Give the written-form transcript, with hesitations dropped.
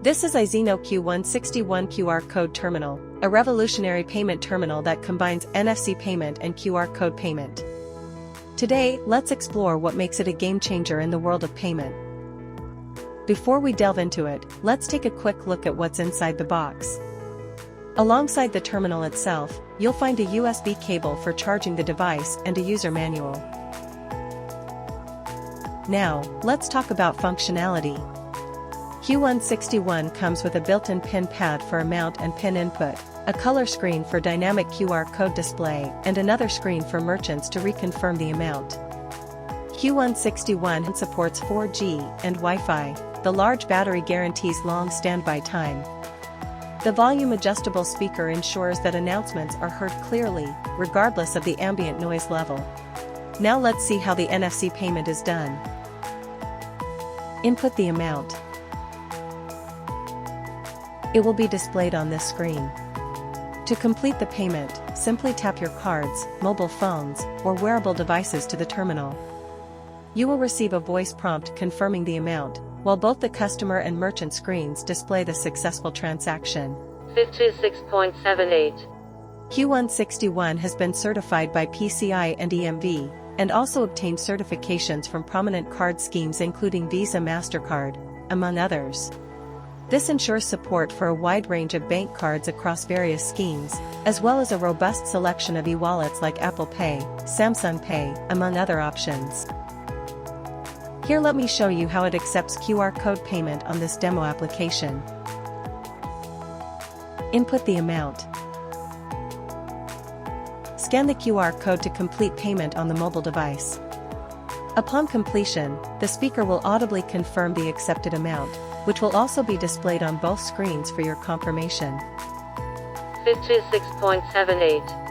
This is Aisino Q161 QR Code Terminal, a revolutionary payment terminal that combines NFC payment and QR code payment. Today, let's explore what makes it a game changer in the world of payment. Before we delve into it, let's take a quick look at what's inside the box. Alongside the terminal itself, you'll find a USB cable for charging the device and a user manual. Now, let's talk about functionality. Q161 comes with a built-in PINpad for amount and PIN input, a color screen for dynamic QR code display, and another screen for merchants to reconfirm the amount. Q161 supports 4G and Wi-Fi. The large battery guarantees long standby time. The volume-adjustable speaker ensures that announcements are heard clearly, regardless of the ambient noise level. Now let's see how the NFC payment is done. Input the amount. It will be displayed on this screen. To complete the payment, simply tap your cards, mobile phones, or wearable devices to the terminal. You will receive a voice prompt confirming the amount, while both the customer and merchant screens display the successful transaction. 56.78. Q161 has been certified by PCI and EMV, and also obtained certifications from prominent card schemes including Visa, MasterCard, among others. This ensures support for a wide range of bank cards across various schemes, as well as a robust selection of e-wallets like Apple Pay, Samsung Pay, among other options. Here, let me show you how it accepts QR code payment on this demo application. Input the amount. Scan the QR code to complete payment on the mobile device. Upon completion, the speaker will audibly confirm the accepted amount, which will also be displayed on both screens for your confirmation. 56.78.